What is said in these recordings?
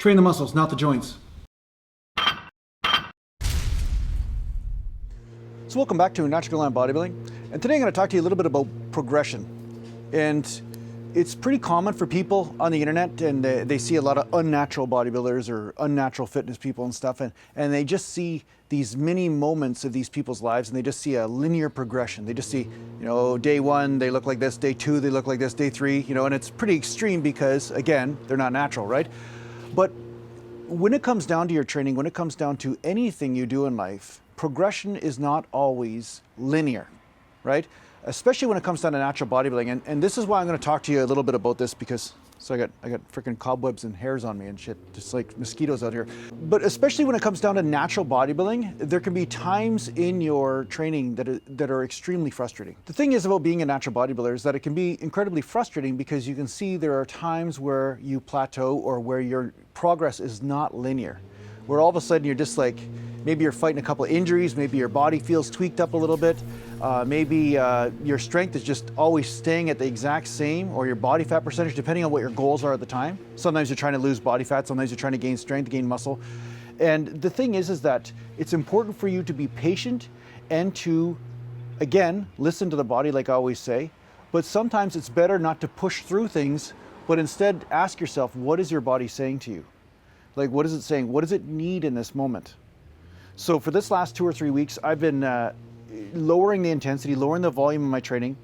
Train the muscles, not the joints. So welcome back to Natural Gallant Bodybuilding, and today I'm going to talk to you a little bit about progression. And it's pretty common for people on the internet, and they see a lot of unnatural bodybuilders or unnatural fitness people and stuff, and they just see these mini moments of these people's lives, and they just see a linear progression. They just see, you know, day one they look like this, day two they look like this, day three, you know, and it's pretty extreme because, again, they're not natural, right? But when it comes down to your training, when it comes down to anything you do in life, progression is not always linear, right? Especially when it comes down to natural bodybuilding. And this is why I'm going to talk to you a little bit about this, because I got freaking cobwebs and hairs on me and shit, just like mosquitoes out here. But especially when it comes down to natural bodybuilding, there can be times in your training that are extremely frustrating. The thing is about being a natural bodybuilder is that it can be incredibly frustrating because you can see there are times where you plateau or where your progress is not linear, where all of a sudden you're just like, maybe you're fighting a couple of injuries, maybe your body feels tweaked up a little bit, maybe your strength is just always staying at the exact same, or your body fat percentage, depending on what your goals are at the time. Sometimes you're trying to lose body fat, sometimes you're trying to gain strength, gain muscle. And the thing is that it's important for you to be patient and to, again, listen to the body like I always say, but sometimes it's better not to push through things, but instead ask yourself, what is your body saying to you? Like, what is it saying? What does it need in this moment? So for this last 2 or 3 weeks, I've been lowering the intensity, lowering the volume of my training.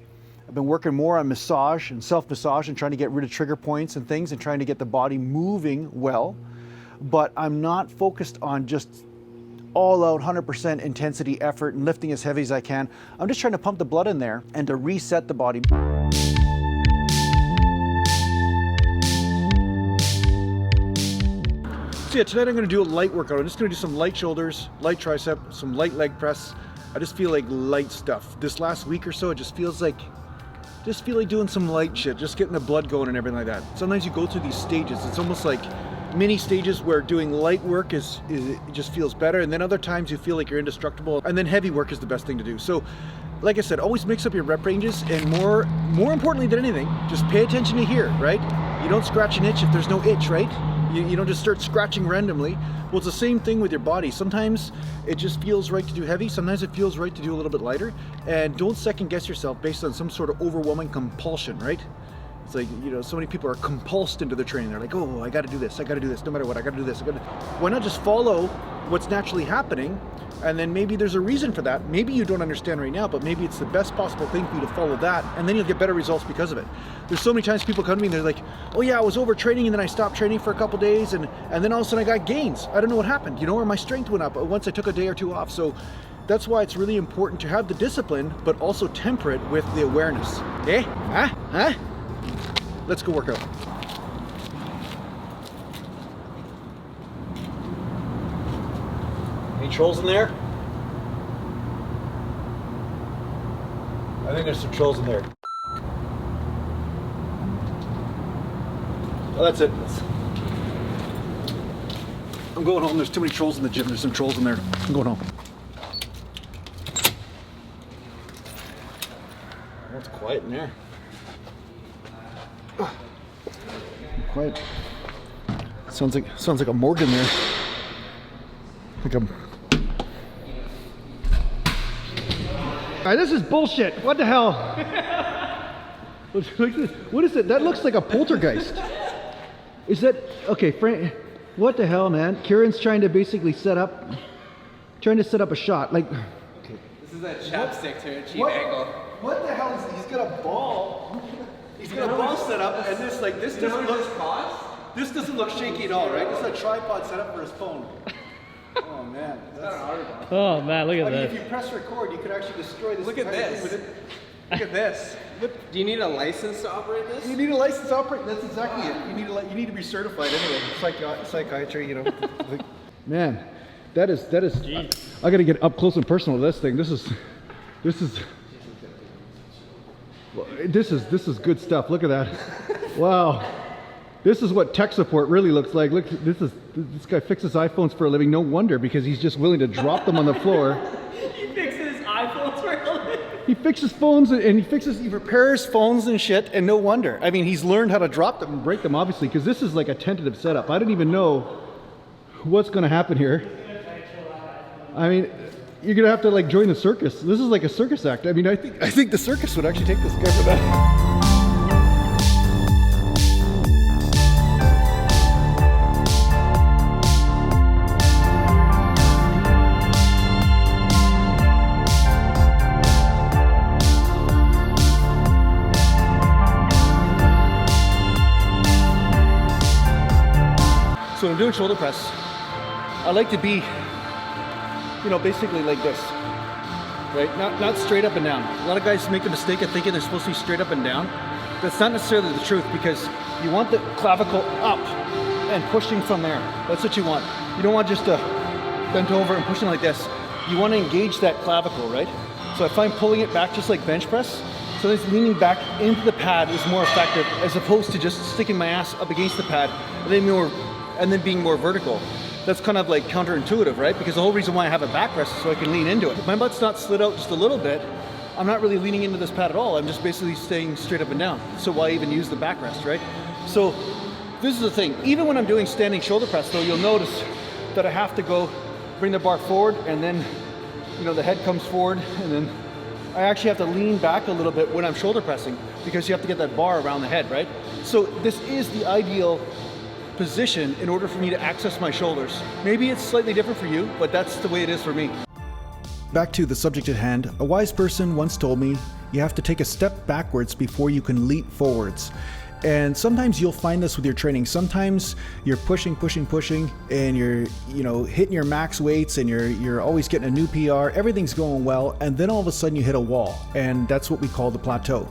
I've been working more on massage and self-massage and trying to get rid of trigger points and things and trying to get the body moving well. But I'm not focused on just all out 100% intensity effort and lifting as heavy as I can. I'm just trying to pump the blood in there and to reset the body. So yeah, tonight I'm going to do a light workout. I'm just going to do some light shoulders, light tricep, some light leg press. I just feel like light stuff. This last week or so, it just feels like, doing some light shit, just getting the blood going and everything like that. Sometimes you go through these stages. It's almost like mini stages where doing light work it just feels better, and then other times you feel like you're indestructible, and then heavy work is the best thing to do. So, like I said, always mix up your rep ranges, and more importantly than anything, just pay attention to here, right? You don't scratch an itch if there's no itch, right? You don't just start scratching randomly. Well, it's the same thing with your body. Sometimes it just feels right to do heavy. Sometimes it feels right to do a little bit lighter. And don't second guess yourself based on some sort of overwhelming compulsion, right? It's like, you know, so many people are compulsed into their training. They're like, oh, I got to do this. I got to do this. No matter what, I got to do this. Why not just follow what's naturally happening? And then maybe there's a reason for that. Maybe you don't understand right now, but maybe it's the best possible thing for you to follow that, and then you'll get better results because of it. There's so many times people come to me and they're like, oh yeah, I was overtraining and then I stopped training for a couple days and then all of a sudden I got gains. I don't know what happened, you know, or my strength went up once I took a day or two off. So that's why it's really important to have the discipline, but also temper it with the awareness. Eh? Huh? Let's go work out. Any trolls in there? I think there's some trolls in there. Oh, that's it. I'm going home. There's too many trolls in the gym. There's some trolls in there. I'm going home. Oh, it's quiet in there. Quiet. Sounds like a morgue in there. Like a... Alright, this is bullshit. What the hell? What is it? That looks like a poltergeist. Is that okay, Frank? What the hell, man? Kieran's trying to basically set up a shot. Like, okay. This is a chapstick to achieve angle. What the hell is he's got a ball? He's got a ball set up, and this doesn't look. This doesn't look shaky at all, right? This is a tripod set up for his phone. Oh man, oh man, look at this. If you press record, you could actually destroy this. Look at this. Look at this. Do you need a license to operate this? You need a license to operate. That's exactly it. You need to be certified anyway. Psychiatry, you know. Man, that is. Jeez. I got to get up close and personal to this thing. This is good stuff. Look at that. Wow. This is what tech support really looks like. Look, this guy fixes iPhones for a living. No wonder, because he's just willing to drop them on the floor. He fixes iPhones for a living. he fixes phones and he repairs phones and shit, and no wonder. I mean, he's learned how to drop them and break them, obviously, because this is like a tentative setup. I don't even know what's going to happen here. I mean, you're going to have to like join the circus. This is like a circus act. I mean, I think the circus would actually take this guy for that. So when I'm doing shoulder press, I like to be, you know, basically like this, right? Not straight up and down. A lot of guys make the mistake of thinking they're supposed to be straight up and down. That's not necessarily the truth, because you want the clavicle up and pushing from there. That's what you want. You don't want just to bend over and pushing like this. You want to engage that clavicle, right? So I find pulling it back just like bench press, so this leaning back into the pad is more effective, as opposed to just sticking my ass up against the pad and then being more vertical. That's kind of like counterintuitive, right? Because the whole reason why I have a back rest is so I can lean into it. If my butt's not slid out just a little bit, I'm not really leaning into this pad at all. I'm just basically staying straight up and down. So why even use the back rest, right? So this is the thing. Even when I'm doing standing shoulder press though, you'll notice that I have to go bring the bar forward, and then, you know, the head comes forward, and then I actually have to lean back a little bit when I'm shoulder pressing, because you have to get that bar around the head, right? So this is the ideal position in order for me to access my shoulders. Maybe it's slightly different for you, but that's the way it is for me. Back to the subject at hand, a wise person once told me, you have to take a step backwards before you can leap forwards. And sometimes you'll find this with your training. Sometimes you're pushing, and you're, you know, hitting your max weights, and you're always getting a new PR, everything's going well, and then all of a sudden you hit a wall, and that's what we call the plateau.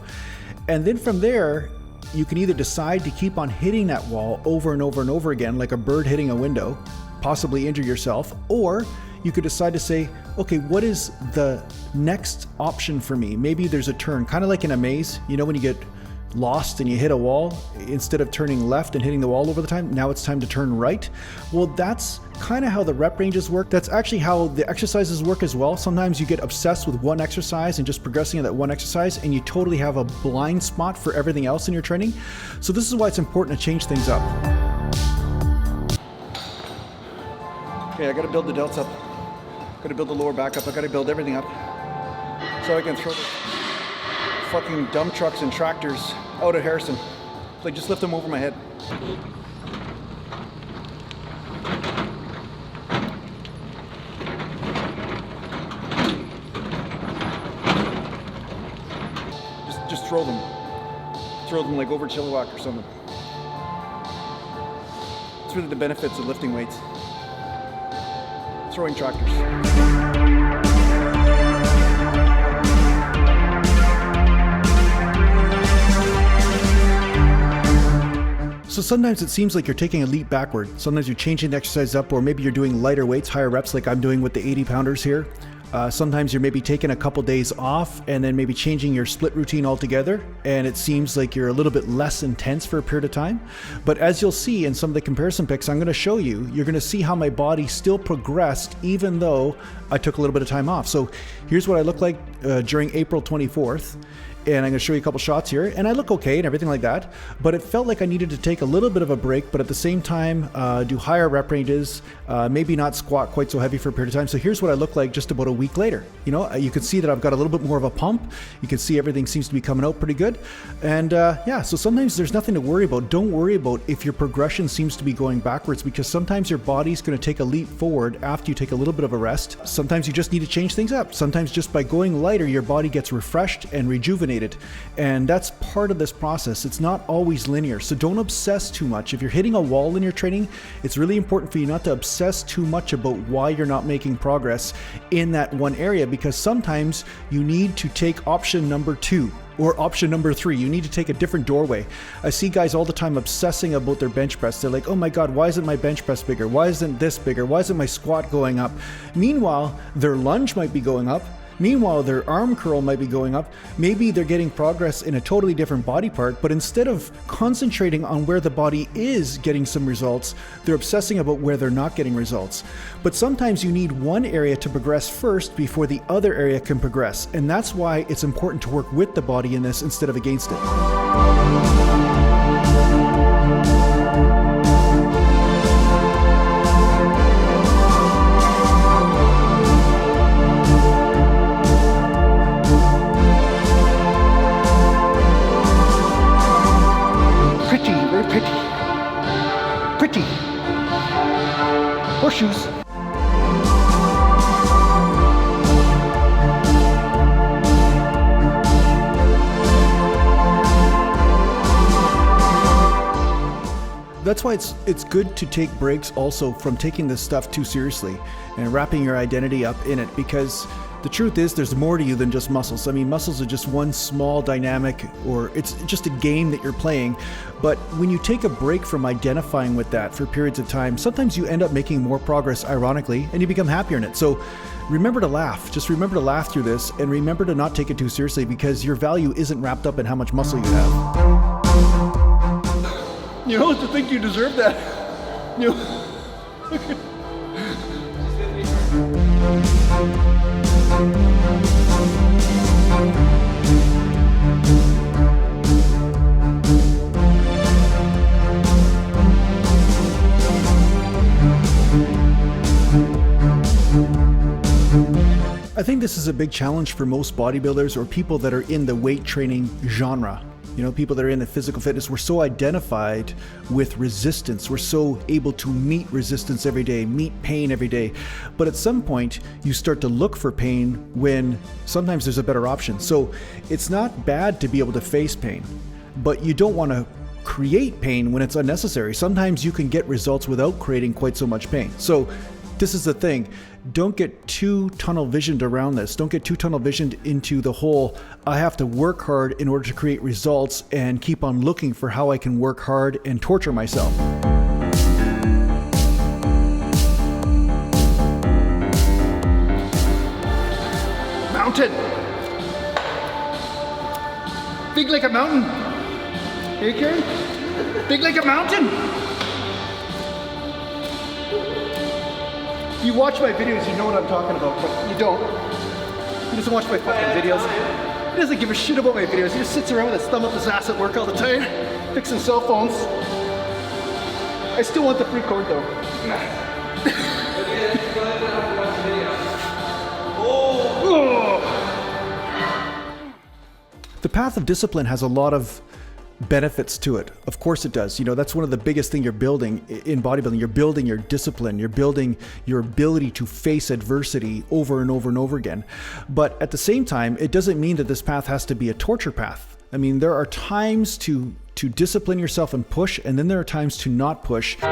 And then from there, you can either decide to keep on hitting that wall over and over and over again, like a bird hitting a window, possibly injure yourself, or you could decide to say, okay, what is the next option for me? Maybe there's a turn, kind of like in a maze. You know, when you get lost and you hit a wall, instead of turning left and hitting the wall over the time, now it's time to turn right. Well, that's kind of how the rep ranges work. That's actually how the exercises work as well. Sometimes you get obsessed with one exercise and just progressing at that one exercise, and you totally have a blind spot for everything else in your training. So this is why it's important to change things up. Okay, I gotta build the delts up. Gotta build the lower back up. I gotta build everything up so I can throw the fucking dump trucks and tractors out of Harrison. Like, just lift them over my head. Just throw them. Throw them like over Chilliwack or something. It's really the benefits of lifting weights. Throwing tractors. So sometimes it seems like you're taking a leap backward. Sometimes you're changing the exercise up, or maybe you're doing lighter weights, higher reps, like I'm doing with the 80 pounders here. Sometimes you're maybe taking a couple days off and then maybe changing your split routine altogether, and it seems like you're a little bit less intense for a period of time. But as you'll see in some of the comparison pics I'm going to show you, you're going to see how my body still progressed even though I took a little bit of time off. So here's what I look like during April 24th. And I'm going to show you a couple shots here, and I look okay and everything like that, but it felt like I needed to take a little bit of a break, but at the same time do higher rep ranges, maybe not squat quite so heavy for a period of time. So here's what I look like just about a week later. You know, you can see that I've got a little bit more of a pump. You can see everything seems to be coming out pretty good. And yeah, so sometimes there's nothing to worry about. Don't worry about if your progression seems to be going backwards, because sometimes your body's going to take a leap forward after you take a little bit of a rest. Sometimes you just need to change things up. Sometimes just by going lighter, your body gets refreshed and rejuvenated. And that's part of this process. It's not always linear, so don't obsess too much. If you're hitting a wall in your training, it's really important for you not to obsess too much about why you're not making progress in that one area, because sometimes you need to take option number 2 or option number 3. You need to take a different doorway. I see guys all the time obsessing about their bench press. They're like, oh my God, why isn't my bench press bigger? Why isn't this bigger? Why isn't my squat going up? Meanwhile, their lunge might be going up, Meanwhile, their arm curl might be going up. Maybe they're getting progress in a totally different body part, but instead of concentrating on where the body is getting some results, they're obsessing about where they're not getting results. But sometimes you need one area to progress first before the other area can progress. And that's why it's important to work with the body in this instead of against it. Pretty. Horseshoes. That's why it's good to take breaks also from taking this stuff too seriously and wrapping your identity up in it, because the truth is there's more to you than just muscles. I mean, muscles are just one small dynamic, or it's just a game that you're playing. But when you take a break from identifying with that for periods of time, sometimes you end up making more progress, ironically, and you become happier in it. So remember to laugh. Just remember to laugh through this, and remember to not take it too seriously, because your value isn't wrapped up in how much muscle you have. You know, to think you deserve that. You I think this is a big challenge for most bodybuilders or people that are in the weight training genre. You know, people that are in the physical fitness, we're so identified with resistance. We're so able to meet resistance every day, meet pain every day. But at some point, you start to look for pain when sometimes there's a better option. So it's not bad to be able to face pain, but you don't want to create pain when it's unnecessary. Sometimes you can get results without creating quite so much pain. So this is the thing. Don't get too tunnel visioned around this. Don't get too tunnel visioned into the whole, I have to work hard in order to create results, and keep on looking for how I can work hard and torture myself. Mountain. Big like a mountain. Hey, Karen? Big like a mountain. You watch my videos, you know what I'm talking about, but you don't. He doesn't watch my fucking videos. He doesn't give a shit about my videos. He just sits around with his thumb up his ass at work all the time, fixing cell phones. I still want the free code though. The path of discipline has a lot of benefits to it. Of course it does. You know, that's one of the biggest things you're building in bodybuilding. You're building your discipline. You're building your ability to face adversity over and over and over again. But at the same time, it doesn't mean that this path has to be a torture path. I mean, there are times to discipline yourself and push, and then there are times to not push. Now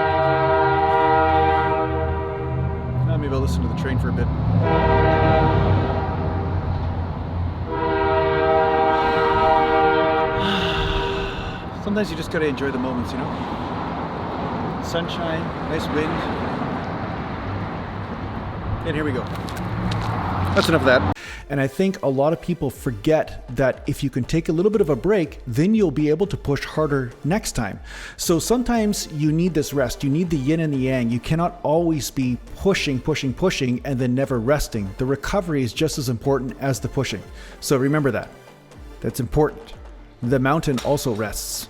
maybe I'll listen to the train for a bit. Sometimes you just gotta enjoy the moments, you know? Sunshine, nice wind. And here we go. That's enough of that. And I think a lot of people forget that if you can take a little bit of a break, then you'll be able to push harder next time. So sometimes you need this rest. You need the yin and the yang. You cannot always be pushing, and then never resting. The recovery is just as important as the pushing. So remember that. That's important. The mountain also rests.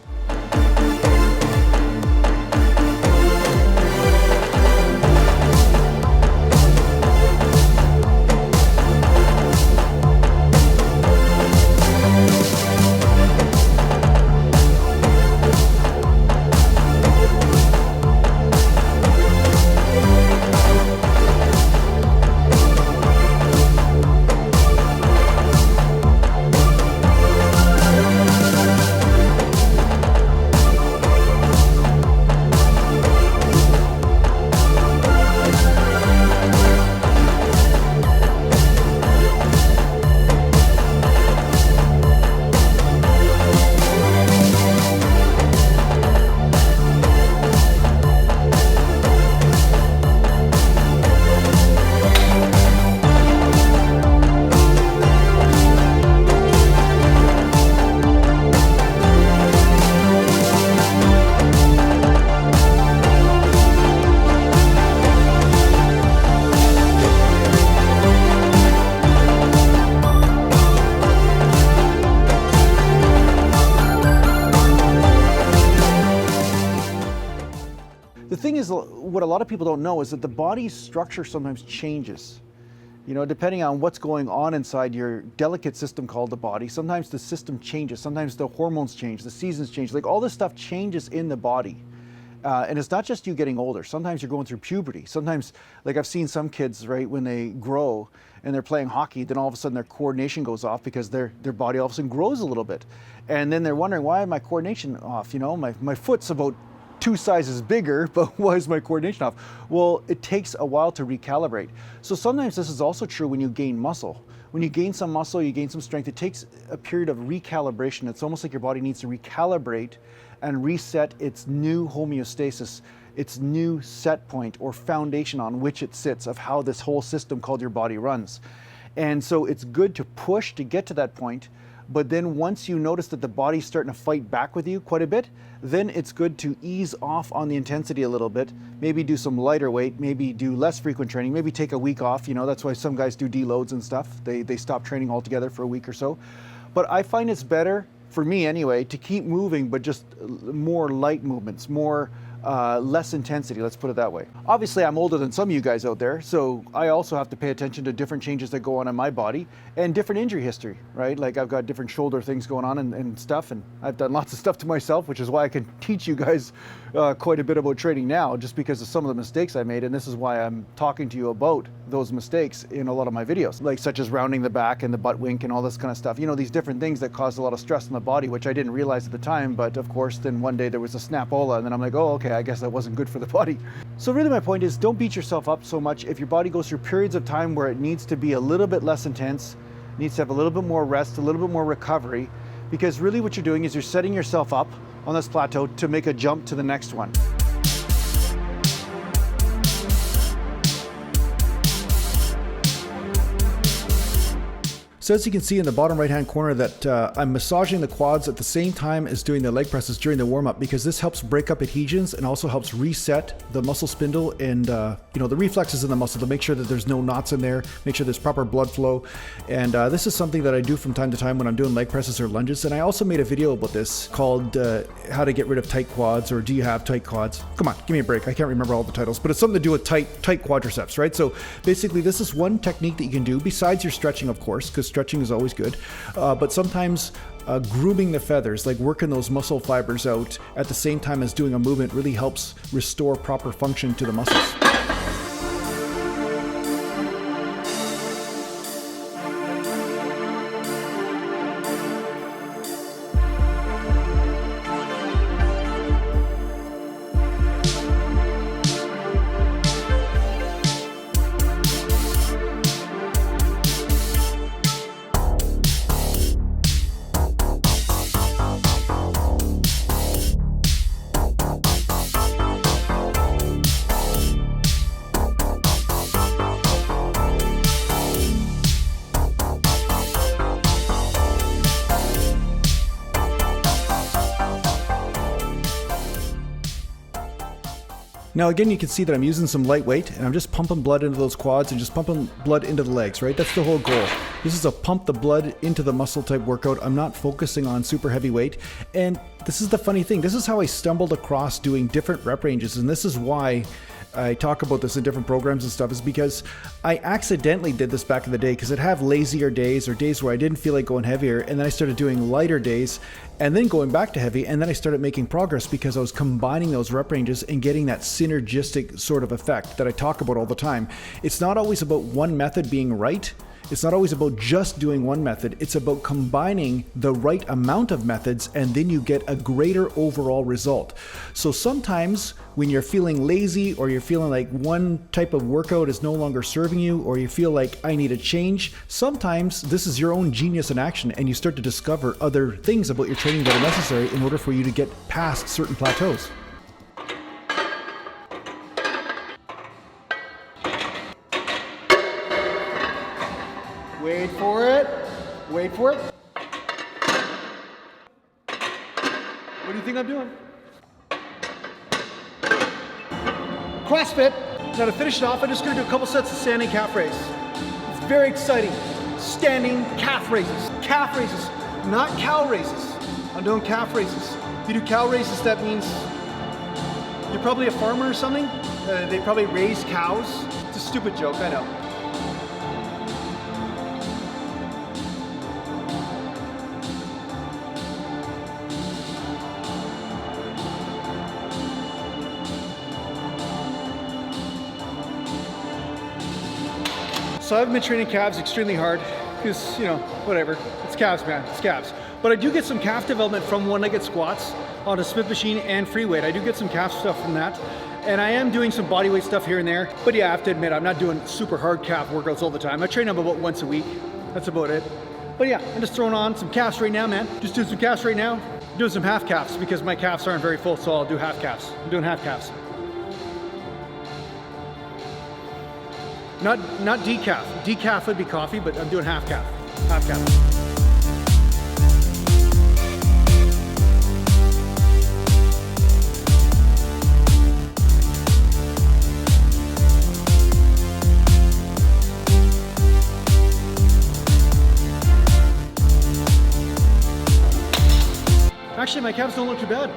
lot of people don't know is that the body's structure sometimes changes. You know, depending on what's going on inside your delicate system called the body, sometimes the system changes, sometimes the hormones change, the seasons change, like all this stuff changes in the body. And it's not just you getting older. Sometimes you're going through puberty. Sometimes, like I've seen some kids, right, when they grow and they're playing hockey, then all of a sudden their coordination goes off because their body all of a sudden grows a little bit. And then they're wondering, why is my coordination off? You know, my foot's about 2 sizes bigger, but why is my coordination off? Well, it takes a while to recalibrate. So sometimes this is also true when you gain muscle. When you gain some muscle, you gain some strength, it takes a period of recalibration. It's almost like your body needs to recalibrate and reset its new homeostasis, its new set point or foundation on which it sits of how this whole system called your body runs. And so it's good to push to get to that point, but then once you notice that the body's starting to fight back with you quite a bit, then it's good to ease off on the intensity a little bit, maybe do some lighter weight, maybe do less frequent training, maybe take a week off. You know, that's why some guys do deloads and stuff. They stop training altogether for a week or so. But I find it's better, for me anyway, to keep moving, but just more light movements, more less intensity, let's put it that way. Obviously, I'm older than some of you guys out there, so I also have to pay attention to different changes that go on in my body and different injury history, right? Like I've got different shoulder things going on and stuff, and I've done lots of stuff to myself, which is why I can teach you guys quite a bit about training now, just because of some of the mistakes I made, and this is why I'm talking to you about those mistakes in a lot of my videos, like such as rounding the back and the butt wink and all this kind of stuff. You know, these different things that cause a lot of stress in the body, which I didn't realize at the time, but of course, then one day there was a snapola, and then I'm like, oh, okay, I guess that wasn't good for the body. So really my point is, don't beat yourself up so much. If your body goes through periods of time where it needs to be a little bit less intense, needs to have a little bit more rest, a little bit more recovery, because really what you're doing is you're setting yourself up on this plateau to make a jump to the next one. So as you can see in the bottom right hand corner that I'm massaging the quads at the same time as doing the leg presses during the warm-up, because this helps break up adhesions and also helps reset the muscle spindle and you know, the reflexes in the muscle to make sure that there's no knots in there, make sure there's proper blood flow. And this is something that I do from time to time when I'm doing leg presses or lunges. And I also made a video about this called how to get rid of tight quads, or do you have tight quads? Come on, give me a break. I can't remember all the titles, but it's something to do with tight quadriceps, right? So basically this is one technique that you can do besides your stretching, of course, because stretching is always good, but sometimes grooming the feathers, like working those muscle fibers out at the same time as doing a movement, really helps restore proper function to the muscles. Now again, you can see that I'm using some light weight and I'm just pumping blood into those quads and just pumping blood into the legs, right? That's the whole goal. This is a pump the blood into the muscle type workout. I'm not focusing on super heavy weight. And this is the funny thing. This is how I stumbled across doing different rep ranges. And this is why I talk about this in different programs and stuff, is because I accidentally did this back in the day, because I'd have lazier days or days where I didn't feel like going heavier, and then I started doing lighter days and then going back to heavy, and then I started making progress because I was combining those rep ranges and getting that synergistic sort of effect that I talk about all the time. It's not always about one method being right. It's not always about just doing one method. It's about combining the right amount of methods, and then you get a greater overall result. So sometimes when you're feeling lazy, or you're feeling like one type of workout is no longer serving you, or you feel like I need a change, sometimes this is your own genius in action, and you start to discover other things about your training that are necessary in order for you to get past certain plateaus. Wait for it. Wait for it. What do you think I'm doing? CrossFit. Now to finish it off, I'm just going to do a couple sets of standing calf raise. It's very exciting. Standing calf raises. Calf raises, not cow raises. I'm doing calf raises. If you do cow raises, that means you're probably a farmer or something. They probably raise cows. It's a stupid joke, I know. So I've been training calves extremely hard because, you know, whatever, it's calves, man, it's calves. But I do get some calf development from one-legged squats on a Smith machine and free weight. I do get some calf stuff from that. And I am doing some body weight stuff here and there. But yeah, I have to admit, I'm not doing super hard calf workouts all the time. I train them about once a week. That's about it. But yeah, I'm just throwing on some calves right now, man. Just doing some calves right now. I'm doing some half calves because my calves aren't very full, so I'll do half calves. I'm doing half calves. Not decaf. Decaf would be coffee, but I'm doing half calf. Half calf. Actually, my calves don't look too bad.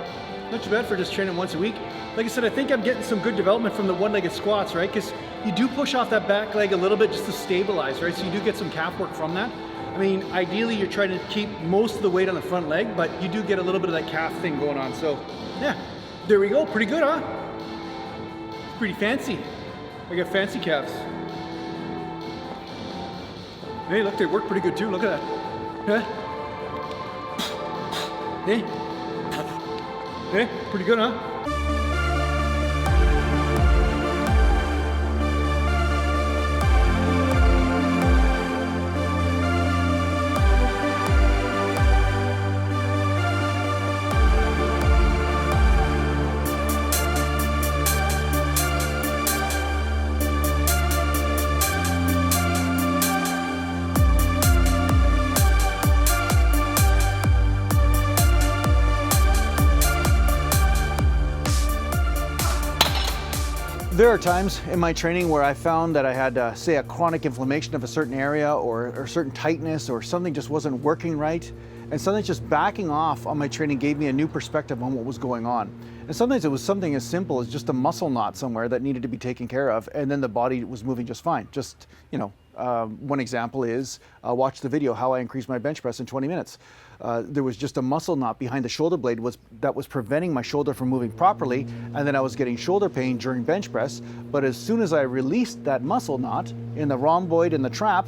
Not too bad for just training once a week. Like I said, I think I'm getting some good development from the one-legged squats, right? Because you do push off that back leg a little bit just to stabilize, right? So you do get some calf work from that. I mean, ideally you're trying to keep most of the weight on the front leg, but you do get a little bit of that calf thing going on. So yeah, there we go. Pretty good, huh? Pretty fancy. I got fancy calves. Hey, look, they work pretty good too. Look at that. Huh? Hey, hey, pretty good, huh? There are times in my training where I found that I had, say, a chronic inflammation of a certain area or certain tightness or something just wasn't working right. And something just backing off on my training gave me a new perspective on what was going on. And sometimes it was something as simple as just a muscle knot somewhere that needed to be taken care of, and then the body was moving just fine. Just, you know, one example is watch the video, how I increased my bench press in 20 minutes. There was just a muscle knot behind the shoulder blade that was preventing my shoulder from moving properly, and then I was getting shoulder pain during bench press. But as soon as I released that muscle knot in the rhomboid and the trap,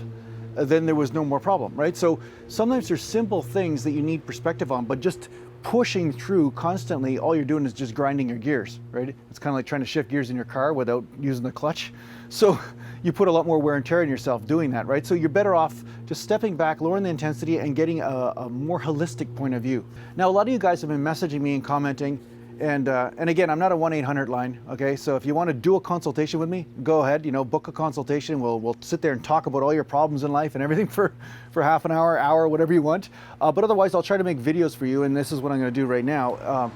then there was no more problem, right? So sometimes there's simple things that you need perspective on, but just pushing through constantly, all you're doing is just grinding your gears, right? It's kind of like trying to shift gears in your car without using the clutch. So you put a lot more wear and tear on yourself doing that, right? So you're better off just stepping back, lowering the intensity, and getting a more holistic point of view. Now, a lot of you guys have been messaging me and commenting, and again, I'm not a 1-800 line, okay? So if you want to do a consultation with me, go ahead, you know, book a consultation. We'll sit there and talk about all your problems in life and everything for half an hour, whatever you want. But otherwise, I'll try to make videos for you, and this is what I'm going to do right now.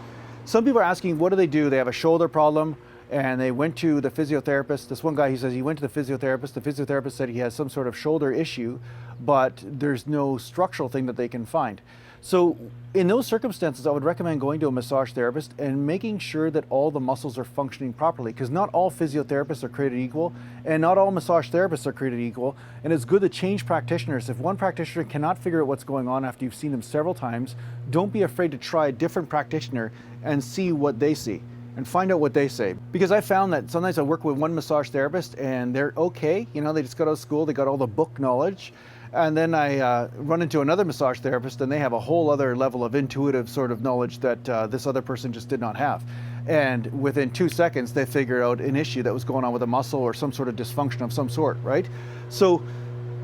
Some people are asking, what do? They have a shoulder problem, and they went to the physiotherapist. This one guy, he says he went to the physiotherapist. The physiotherapist said he has some sort of shoulder issue, but there's no structural thing that they can find. So in those circumstances, I would recommend going to a massage therapist and making sure that all the muscles are functioning properly, because not all physiotherapists are created equal, and not all massage therapists are created equal. And it's good to change practitioners. If one practitioner cannot figure out what's going on after you've seen them several times, don't be afraid to try a different practitioner and see what they see and find out what they say. Because I found that sometimes I work with one massage therapist and they're okay, you know, they just got out of school, they got all the book knowledge. And then I run into another massage therapist and they have a whole other level of intuitive sort of knowledge that this other person just did not have. And within 2 seconds, they figured out an issue that was going on with a muscle or some sort of dysfunction of some sort, right? So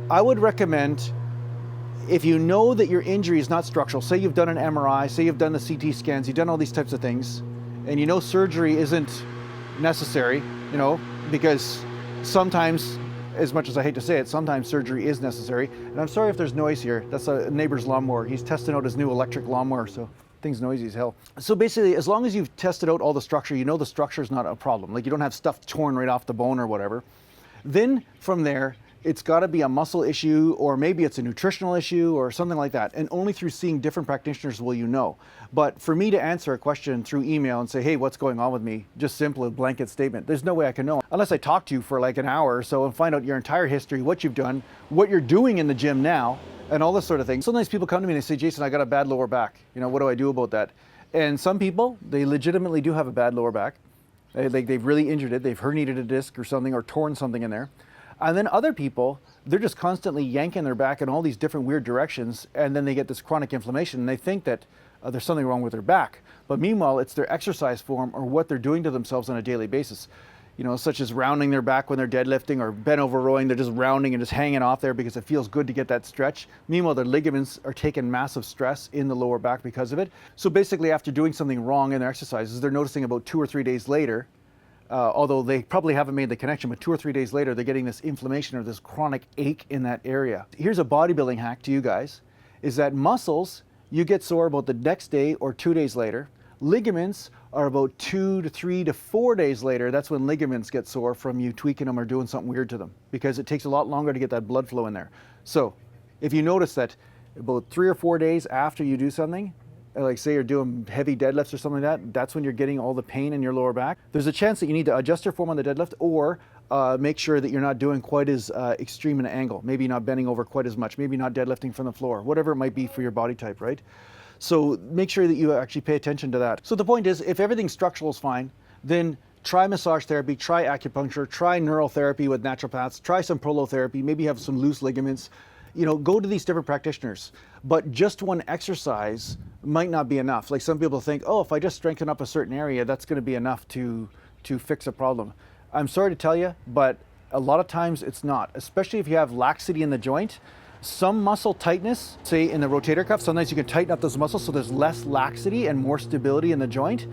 I would recommend, if you know that your injury is not structural, say you've done an MRI, say you've done the CT scans, you've done all these types of things, and you know surgery isn't necessary, you know, because sometimes, as much as I hate to say it, sometimes surgery is necessary. And I'm sorry if there's noise here. That's a neighbor's lawnmower. He's testing out his new electric lawnmower, so thing's noisy as hell. So basically, as long as you've tested out all the structure, you know the structure is not a problem. Like you don't have stuff torn right off the bone or whatever. Then from there, it's got to be a muscle issue, or maybe it's a nutritional issue or something like that. And only through seeing different practitioners will you know. But for me to answer a question through email and say, hey, what's going on with me? Just simple, a blanket statement. There's no way I can know unless I talk to you for like an hour or so and find out your entire history, what you've done, what you're doing in the gym now, and all this sort of thing. Sometimes people come to me and they say, Jason, I got a bad lower back. You know, what do I do about that? And some people, they legitimately do have a bad lower back. They've really injured it. They've herniated a disc or something, or torn something in there. And then other people, they're just constantly yanking their back in all these different weird directions, and then they get this chronic inflammation, and they think that there's something wrong with their back. But meanwhile, it's their exercise form or what they're doing to themselves on a daily basis. You know, such as rounding their back when they're deadlifting, or bent over rowing, they're just rounding and just hanging off there because it feels good to get that stretch. Meanwhile, their ligaments are taking massive stress in the lower back because of it. So basically, after doing something wrong in their exercises, they're noticing about 2 or 3 days later, although they probably haven't made the connection, but 2 or 3 days later, they're getting this inflammation or this chronic ache in that area. Here's a bodybuilding hack to you guys, is that muscles, you get sore about the next day or 2 days later. Ligaments are about 2 to 3 to 4 days later. That's when ligaments get sore from you tweaking them or doing something weird to them, because it takes a lot longer to get that blood flow in there. So if you notice that about 3 or 4 days after you do something, like say you're doing heavy deadlifts or something like that, that's when you're getting all the pain in your lower back. There's a chance that you need to adjust your form on the deadlift, or make sure that you're not doing quite as extreme an angle. Maybe not bending over quite as much, maybe not deadlifting from the floor, whatever it might be for your body type, right? So make sure that you actually pay attention to that. So the point is, if everything structural is fine, then try massage therapy, try acupuncture, try neural therapy with naturopaths, try some prolotherapy, maybe have some loose ligaments. You know, go to these different practitioners. But just one exercise might not be enough. Like some people think, oh, if I just strengthen up a certain area, that's going to be enough to fix a problem. I'm sorry to tell you, but a lot of times it's not, especially if you have laxity in the joint. Some muscle tightness, say in the rotator cuff, sometimes you can tighten up those muscles so there's less laxity and more stability in the joint,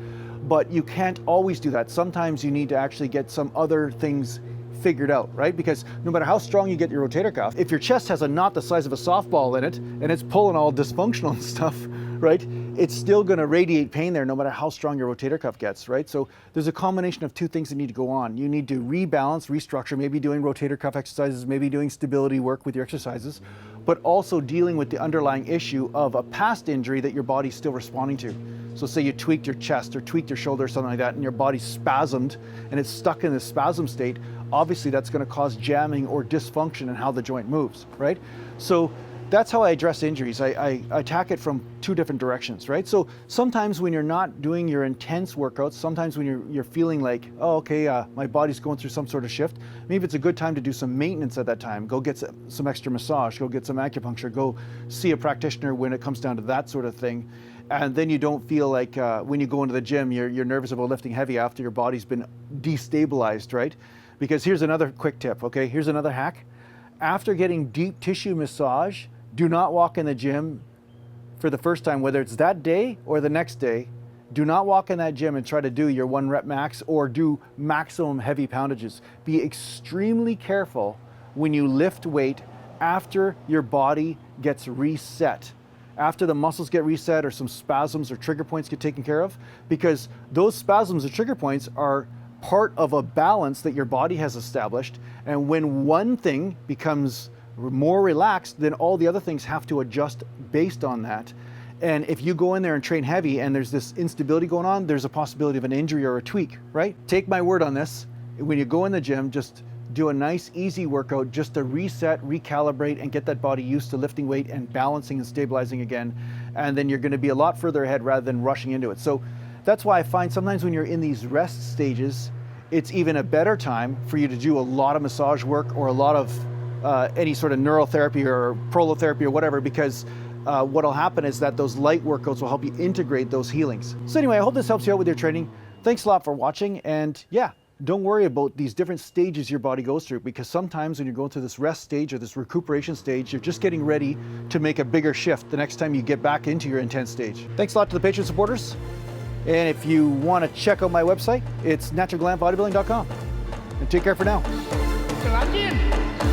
but you can't always do that. Sometimes you need to actually get some other things figured out, right? Because no matter how strong you get your rotator cuff, if your chest has a knot the size of a softball in it and it's pulling all dysfunctional and stuff, right? It's still going to radiate pain there no matter how strong your rotator cuff gets, right? So there's a combination of two things that need to go on. You need to rebalance, restructure, maybe doing rotator cuff exercises, maybe doing stability work with your exercises, but also dealing with the underlying issue of a past injury that your body's still responding to. So say you tweaked your chest or tweaked your shoulder or something like that, and your body's spasmed and it's stuck in this spasm state. Obviously that's going to cause jamming or dysfunction in how the joint moves, right? So that's how I address injuries. I attack it from two different directions, right? So sometimes when you're not doing your intense workouts, sometimes when you're feeling like, oh, okay, my body's going through some sort of shift, maybe it's a good time to do some maintenance at that time. Go get some extra massage, go get some acupuncture, go see a practitioner when it comes down to that sort of thing. And then you don't feel like when you go into the gym, you're nervous about lifting heavy after your body's been destabilized, right? Because here's another quick tip, okay? Here's another hack. After getting deep tissue massage, do not walk in the gym for the first time, whether it's that day or the next day. Do not walk in that gym and try to do your 1 rep max or do maximum heavy poundages. Be extremely careful when you lift weight after your body gets reset. After the muscles get reset or some spasms or trigger points get taken care of, because those spasms or trigger points are part of a balance that your body has established. And when one thing becomes more relaxed, then all the other things have to adjust based on that. And if you go in there and train heavy and there's this instability going on, there's a possibility of an injury or a tweak, right? Take my word on this. When you go in the gym, just do a nice, easy workout just to reset, recalibrate, and get that body used to lifting weight and balancing and stabilizing again. And then you're going to be a lot further ahead rather than rushing into it. So that's why I find sometimes when you're in these rest stages, it's even a better time for you to do a lot of massage work or a lot of any sort of neural therapy or prolotherapy or whatever, because what'll happen is that those light workouts will help you integrate those healings. So anyway, I hope this helps you out with your training. Thanks a lot for watching, and yeah, don't worry about these different stages your body goes through, because sometimes when you're going through this rest stage or this recuperation stage, you're just getting ready to make a bigger shift the next time you get back into your intense stage. Thanks a lot to the Patreon supporters. And if you want to check out my website, it's naturalgallantbodybuilding.com. And take care for now. Gallant.